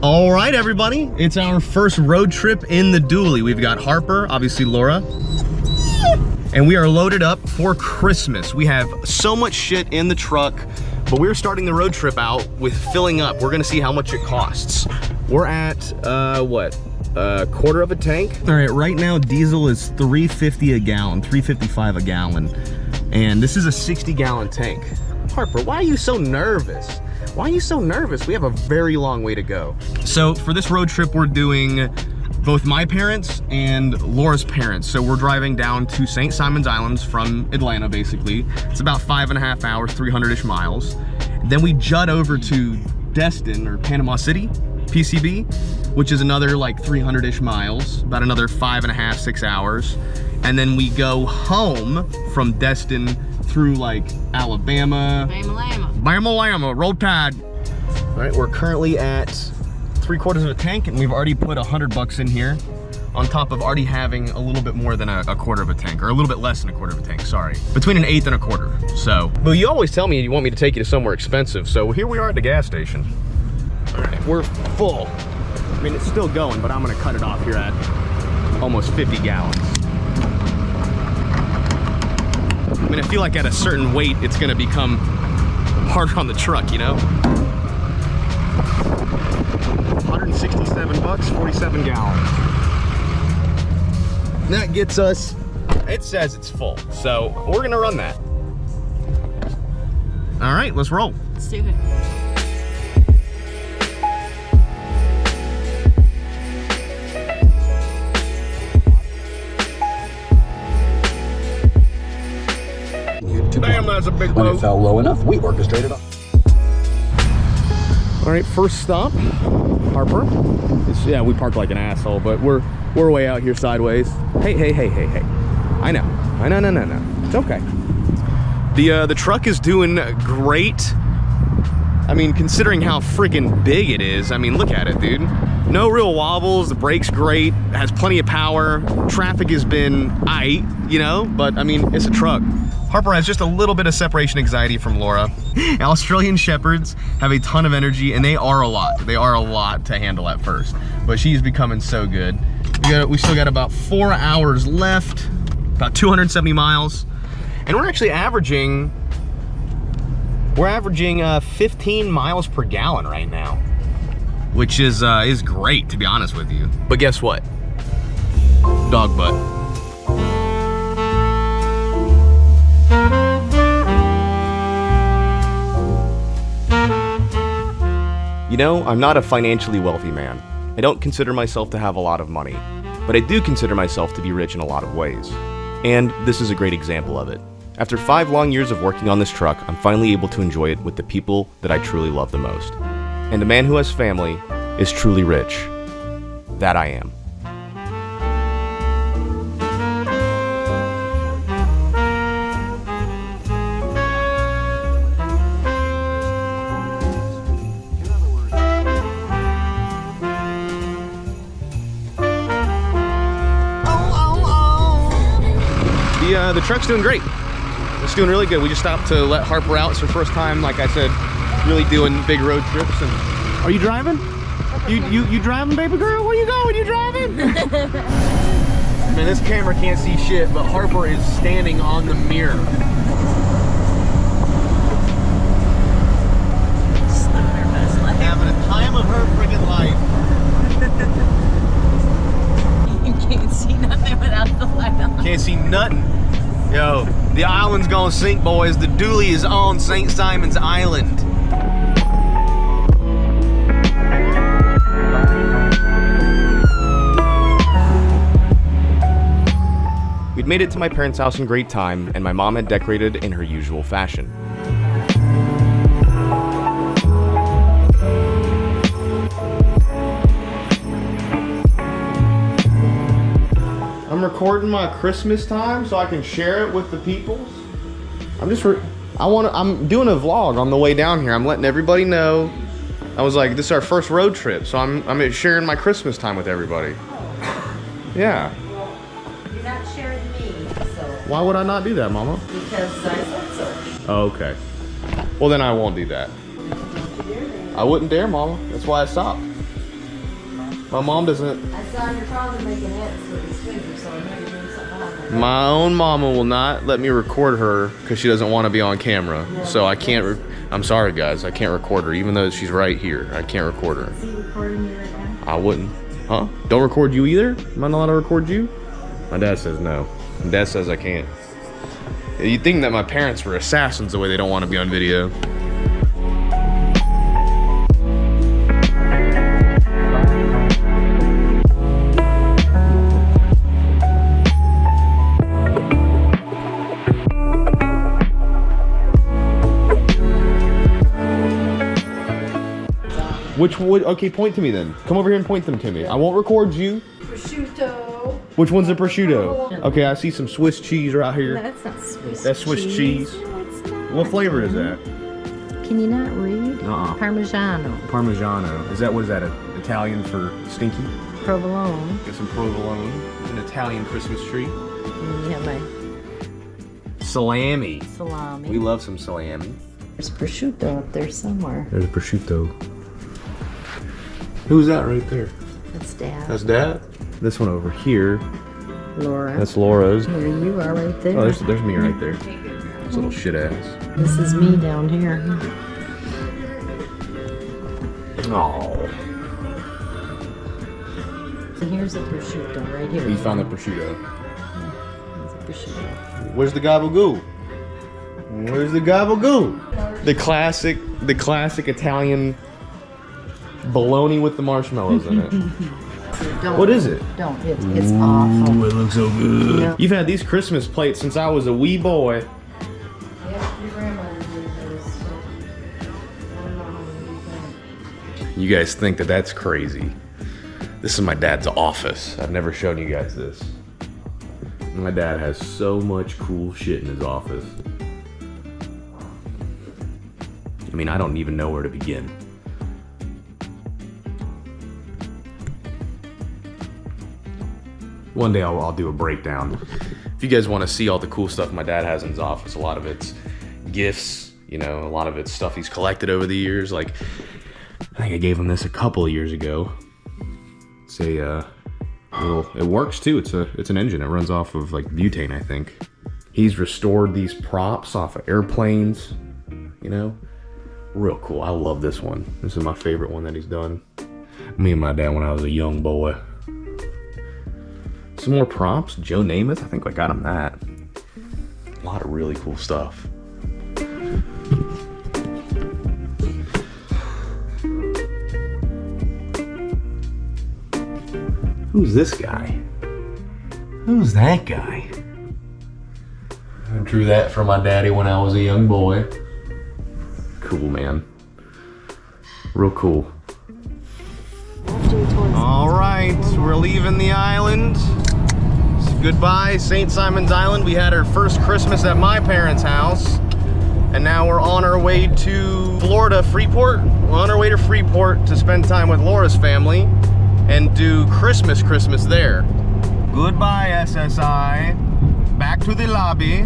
All right, everybody, it's our first road trip in the dually. We've got Harper, obviously Laura, and we are loaded up for Christmas. We have so much shit in the truck, but we're starting the road trip out with filling up. We're gonna see how much it costs. We're at, what? A quarter of a tank. All right, right now diesel is $3.50 a gallon, $3.55 a gallon, and this is a 60-gallon tank. Harper, why are you so nervous? Why are you so nervous? We have a very long way to go. So for this road trip, we're doing both my parents and Laura's parents. So we're driving down to St. Simon's Islands from Atlanta, basically. It's about 5.5 hours, 300-ish miles. Then we jut over to Destin, or Panama City, PCB, which is another like 300-ish miles, about another 5.5, 6 hours. And then we go home from Destin through like Alabama. Bama-lama, roll tide. All right, we're currently at 3/4 of a tank, and we've already put $100 in here, on top of already having a little bit more than a quarter of a tank, or a little bit less than a quarter of a tank, sorry. Between an eighth and a quarter, so. But you always tell me you want me to take you to somewhere expensive, so here we are at the gas station. All right, we're full. I mean, it's still going, but I'm gonna cut it off here at almost 50 gallons. I mean, I feel like at a certain weight, it's gonna become harder on the truck, you know? 167 bucks, 47 gallons. And that gets us, it says it's full, so we're gonna run that. All right, let's roll. Let's do it. Damn, that's a big boat. When it fell low enough, we orchestrated up. All right, first stop, Harper. Yeah, we parked like an asshole, but we're way out here sideways. Hey. I know. It's okay. The truck is doing great. I mean, considering how freaking big it is, I mean, look at it, dude. No real wobbles, the brake's great, it has plenty of power, traffic has been aight, you know, but I mean, it's a truck. Harper has just a little bit of separation anxiety from Laura. Australian Shepherds have a ton of energy, and they are a lot. They are a lot to handle at first, but she's becoming so good. We still got about 4 hours left, about 270 miles, and we're actually averaging 15 miles per gallon right now, which is great, to be honest with you. But guess what? Dog butt. You know, I'm not a financially wealthy man. I don't consider myself to have a lot of money, but I do consider myself to be rich in a lot of ways. And this is a great example of it. After 5 long years of working on this truck, I'm finally able to enjoy it with the people that I truly love the most. And a man who has family is truly rich. That I am. The truck's doing great. It's doing really good. We just stopped to let Harper out. It's her first time, like I said, really doing big road trips. And are you driving? You driving, baby girl? Where you going? You driving? Man, this camera can't see shit, but Harper is standing on the mirror. Just living her best life. Having a time of her friggin' life. You can't see nothing without the light on. Can't see nothing. Yo, the island's gonna sink, boys. The dually is on St. Simon's Island. We'd made it to my parents' house in great time, and my mom had decorated in her usual fashion. I'm recording my Christmas time so I can share it with the peoples. I'm doing a vlog on the way down here. I'm letting everybody know. I was like, this is our first road trip, so I'm sharing my Christmas time with everybody. Yeah. You're not sharing me, so. Why would I not do that, Mama? Because I said so. Oh, okay. Well, then I won't do that. I wouldn't dare, Mama. That's why I stopped. My mom doesn't. I saw your father making hits with his fingers, so I know you're doing something behind that. My own mama will not let me record her because she doesn't want to be on camera. So I can't. I'm sorry, guys. I can't record her, even though she's right here. I can't record her. Is he recording you right now? I wouldn't. Huh? Don't record you either? Am I not allowed to record you? My dad says no. My dad says I can't. You'd think that my parents were assassins the way they don't want to be on video. Which would, okay, point to me then. Come over here and point them to me. I won't record you. Prosciutto. Which one's the prosciutto? Okay, I see some Swiss cheese right here. That's not Swiss. That's Swiss cheese. No, it's not. What flavor is that? Can you not read? Parmigiano. Parmigiano. Is that, what is that, Italian for stinky? Provolone. Get some provolone. An Italian Christmas tree. And then you have my Salami. salami. We love some salami. There's prosciutto up there somewhere. There's prosciutto. Who's that right there? That's Dad. That's Dad? This one over here. Laura. That's Laura's. Here you are right there. Oh, there's me right there. This little shit ass. This is me down here. Oh. And here's the prosciutto right here. We found the prosciutto. Here's the prosciutto. Where's the gabagoo? Where's the gabagoo? The classic Italian bologna with the marshmallows in it. Don't, What is it? Don't. It's awful. It looks so good. Yeah. You've had these Christmas plates since I was a wee boy. Yep, your grandmother did those. So I don't know how many You guys think that that's crazy. This is my dad's office. I've never shown you guys this. My dad has so much cool shit in his office. I mean, I don't even know where to begin. One day I'll do a breakdown. If you guys want to see all the cool stuff my dad has in his office, a lot of it's gifts, you know, a lot of it's stuff he's collected over the years. Like, I think I gave him this a couple of years ago. It's a little, it works too. It's an engine. It runs off of like butane, I think. He's restored these props off of airplanes, you know, real cool. I love this one. This is my favorite one that he's done. Me and my dad when I was a young boy. Some more props. Joe Namath, I think I got him that. A lot of really cool stuff. Who's this guy? Who's that guy? I drew that for my daddy when I was a young boy. Cool, man. Real cool. All right, we're leaving the island. Goodbye, St. Simon's Island. We had our first Christmas at my parents' house, and now we're on our way to Florida, Freeport. We're on our way to Freeport to spend time with Laura's family and do Christmas there. Goodbye, SSI. Back to the lobby.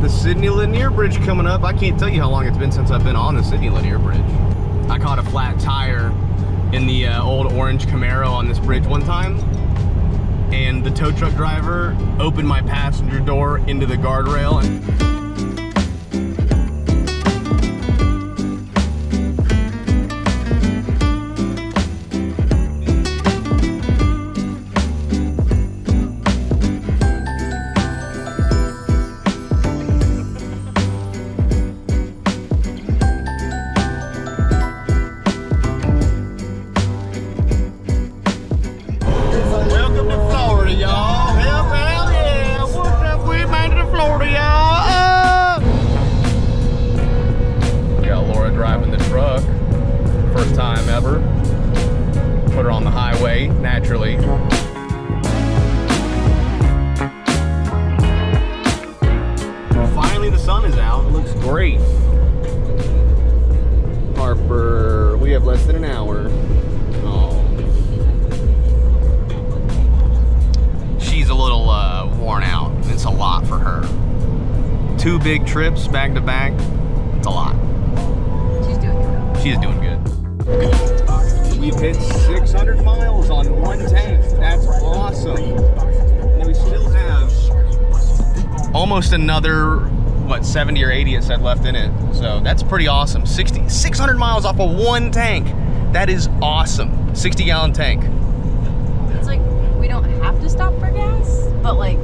The Sydney Lanier Bridge coming up. I can't tell you how long it's been since I've been on the Sydney Lanier Bridge. I caught a flat tire in the old orange Camaro on this bridge one time, and the tow truck driver opened my passenger door into the guardrail. Naturally. Finally the sun is out. It looks great. Harper, we have less than an hour. Oh. She's a little worn out. It's a lot for her. 2 big trips back to back. It's a lot. She's doing good. She is doing good. We've hit 600 miles on 1 tank. That's awesome. And we still have almost another, what, 70 or 80 it said left in it. So that's pretty awesome. 600 miles off of 1 tank. That is awesome. 60-gallon tank. It's like we don't have to stop for gas, but like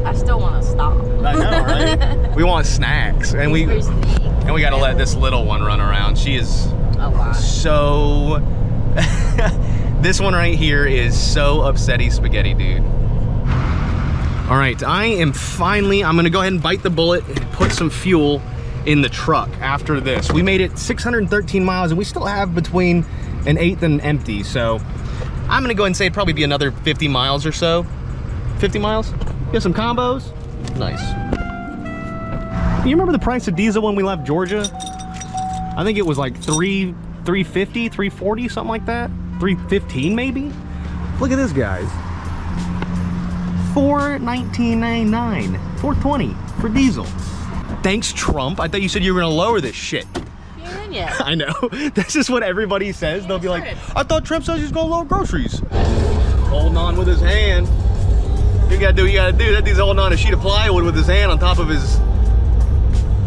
I still want to stop. I know, right? We want snacks, and we gotta let this little one run around. She is a lot. So this one right here is so upsetty spaghetti, dude. All right, I'm gonna go ahead and bite the bullet and put some fuel in the truck after this. We made it 613 miles and we still have between an 1/8 and empty. So I'm gonna go ahead and say it'd probably be another 50 miles or so. 50 miles? Get some combos. Nice. You remember the price of diesel when we left Georgia? I think it was like $3.50, $3.40, something like that. $3.15 maybe? Look at this, guys. $4.19.99, $4.20 for diesel. Thanks, Trump. I thought you said you were gonna lower this shit. You ain't in yet. I know. That's just what everybody says. They'll be like, I thought Trump says he's gonna lower groceries. Holding on with his hand. You gotta do what you gotta do. That dude's holding on a sheet of plywood with his hand on top of his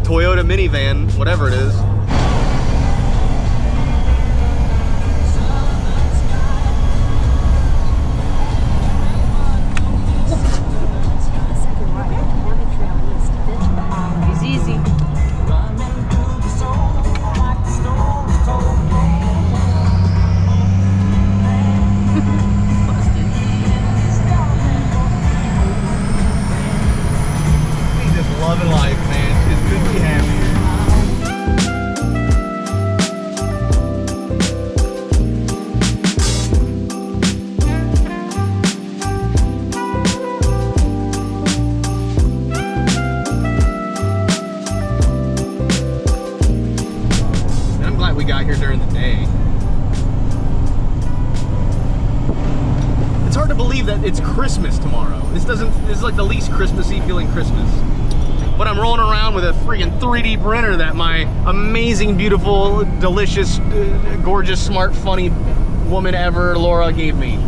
Toyota minivan, whatever it is. Easy. Loving life, man. It's good to be happy. And I'm glad we got here during the day. It's hard to believe that it's Christmas tomorrow. This is like the least Christmassy feeling Christmas. But I'm rolling around with a freaking 3D printer that my amazing, beautiful, delicious, gorgeous, smart, funny woman ever, Laura, gave me.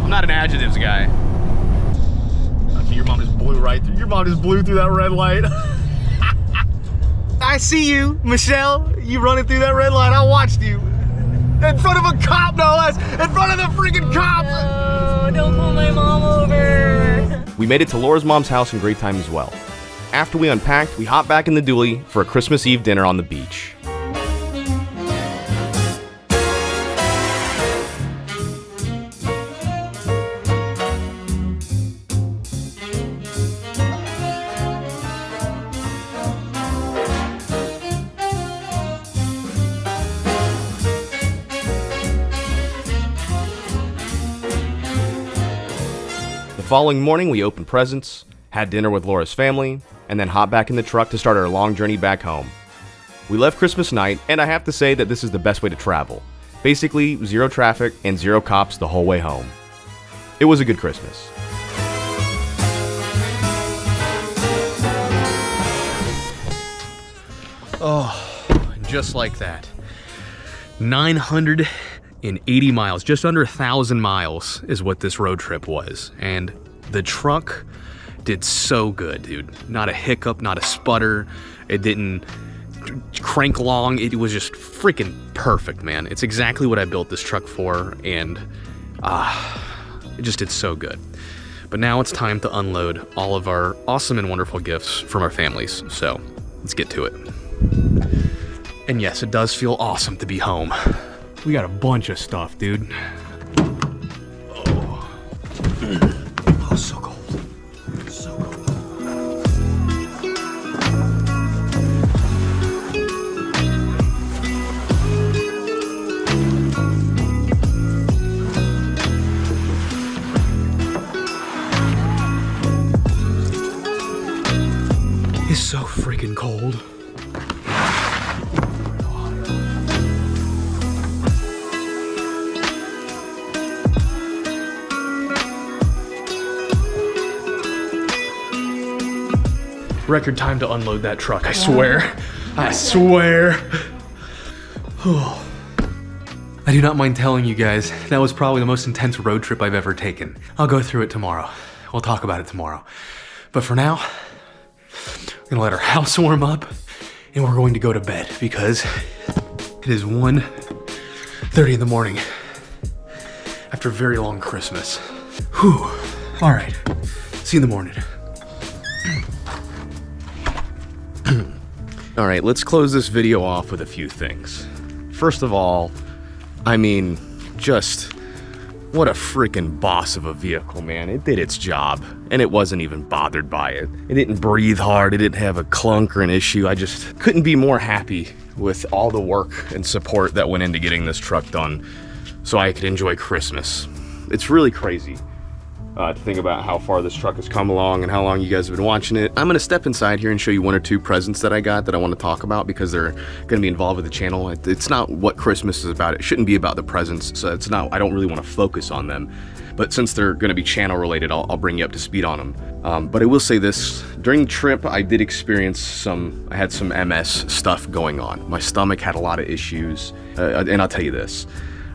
I'm not an adjectives guy. Okay, your mom just blew right through. Your mom just blew through that red light. I see you, Michelle. You running through that red light. I watched you. In front of a cop, no less. In front of the freaking cop. No, don't pull my mom over. We made it to Laura's mom's house in great time as well. After we unpacked, we hopped back in the dually for a Christmas Eve dinner on the beach. The following morning, we opened presents, had dinner with Laura's family, and then hopped back in the truck to start our long journey back home. We left Christmas night, and I have to say that this is the best way to travel. Basically, 0 traffic and 0 cops the whole way home. It was a good Christmas. Oh, just like that. 980 miles, just under 1,000 miles is what this road trip was. And the truck did so good, dude. Not a hiccup, not a sputter. It didn't crank long. It was just freaking perfect, man. It's exactly what I built this truck for, and it just did so good. But now it's time to unload all of our awesome and wonderful gifts from our families. So let's get to it. And yes, it does feel awesome to be home. We got a bunch of stuff, dude. Oh, so cold. So cold. It's so freaking cold. Record time to unload that truck, I swear. I swear. I do not mind telling you guys, that was probably the most intense road trip I've ever taken. I'll go through it tomorrow. We'll talk about it tomorrow. But for now, we're gonna let our house warm up and we're going to go to bed because it is 1:30 in the morning after a very long Christmas. Whew. All right, see you in the morning. All right, let's close this video off with a few things. First of all, I mean, just what a freaking boss of a vehicle, man. It did its job, and it wasn't even bothered by it. It didn't breathe hard, it didn't have a clunk or an issue. I just couldn't be more happy with all the work and support that went into getting this truck done so I could enjoy Christmas. It's really crazy to think about how far this truck has come along and how long you guys have been watching it. I'm gonna step inside here and show you 1 or 2 presents that I got that I want to talk about because they're gonna be involved with the channel. It's not what Christmas is about. It shouldn't be about the presents, so it's not, I don't really want to focus on them. But since they're gonna be channel related, I'll bring you up to speed on them. But I will say this, during the trip, I did experience I had some MS stuff going on. My stomach had a lot of issues, and I'll tell you this.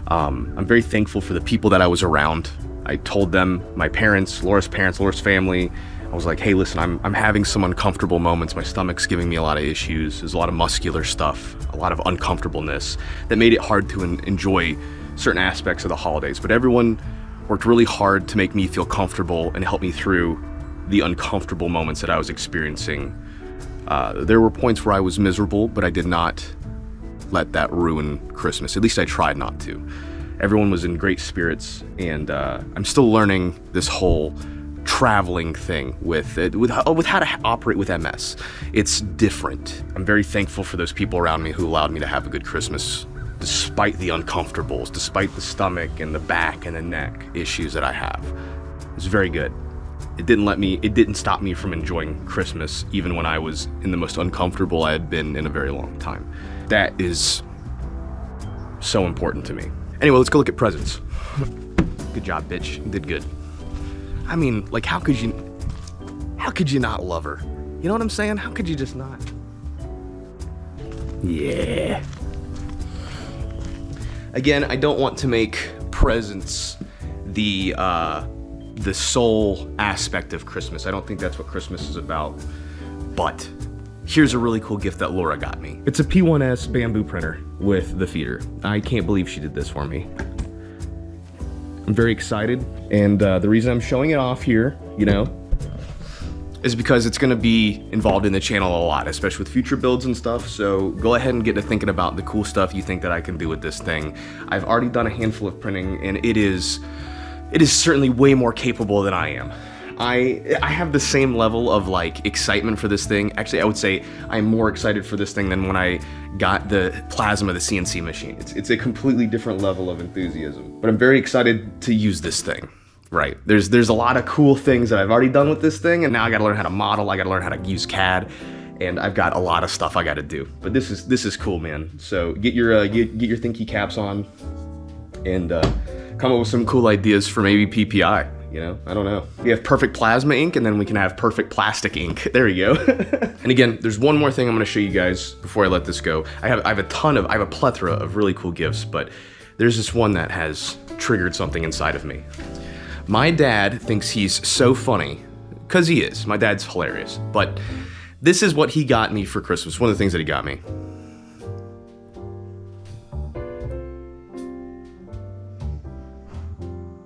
I'm very thankful for the people that I was around. I told them, my parents, Laura's family, I was like, hey, listen, I'm having some uncomfortable moments. My stomach's giving me a lot of issues. There's a lot of muscular stuff, a lot of uncomfortableness that made it hard to enjoy certain aspects of the holidays. But everyone worked really hard to make me feel comfortable and help me through the uncomfortable moments that I was experiencing. There were points where I was miserable, but I did not let that ruin Christmas. At least I tried not to. Everyone was in great spirits, and I'm still learning this whole traveling thing with how to operate with MS. It's different. I'm very thankful for those people around me who allowed me to have a good Christmas, despite the uncomfortables, despite the stomach and the back and the neck issues that I have. It's very good. It didn't stop me from enjoying Christmas, even when I was in the most uncomfortable I had been in a very long time. That is so important to me. Anyway, let's go look at presents. Good job, bitch. You did good. I mean, like, how could you not love her? You know what I'm saying? How could you just not? Yeah. Again, I don't want to make presents the sole aspect of Christmas. I don't think that's what Christmas is about. But here's a really cool gift that Laura got me. It's a P1S bamboo printer with the feeder. I can't believe she did this for me. I'm very excited, and the reason I'm showing it off here, you know, is because it's gonna be involved in the channel a lot, especially with future builds and stuff, so go ahead and get to thinking about the cool stuff you think that I can do with this thing. I've already done a handful of printing, and it is certainly way more capable than I am. I have the same level of like excitement for this thing. Actually, I would say I'm more excited for this thing than when I got the plasma, the CNC machine. It's a completely different level of enthusiasm. But I'm very excited to use this thing. Right. There's a lot of cool things that I've already done with this thing, and now I gotta learn how to model, I gotta learn how to use CAD, and I've got a lot of stuff I gotta do. But this is cool, man. So get your thinky caps on and come up with some cool ideas for maybe PPI. You know, I don't know. We have perfect plasma ink, and then we can have perfect plastic ink. There you go. And again, there's one more thing I'm gonna show you guys before I let this go. I have a plethora of really cool gifts, but there's this one that has triggered something inside of me. My dad thinks he's so funny, because he is. My dad's hilarious. But this is what he got me for Christmas. One of the things that he got me.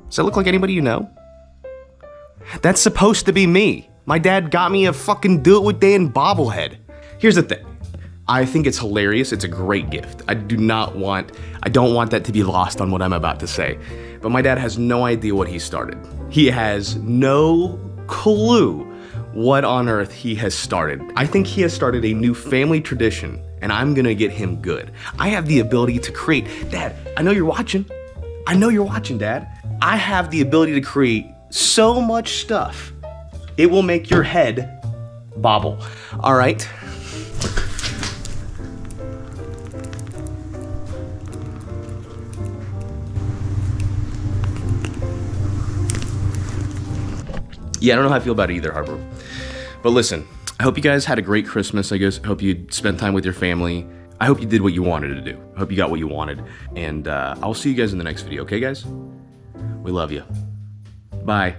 Does that look like anybody you know? That's supposed to be me. My dad got me a fucking DOITWITHDAN bobblehead. Here's the thing. I think it's hilarious. It's a great gift. I don't want that to be lost on what I'm about to say. But my dad has no idea what he started. He has no clue what on earth he has started. I think he has started a new family tradition, and I'm gonna get him good. I have the ability to create, Dad, I know you're watching. I know you're watching, Dad. I have the ability to create so much stuff, it will make your head bobble. All right? Yeah, I don't know how I feel about it either, Harper. But listen, I hope you guys had a great Christmas. I hope you spent time with your family. I hope you did what you wanted to do. I hope you got what you wanted. And I'll see you guys in the next video, okay, guys? We love you. Bye.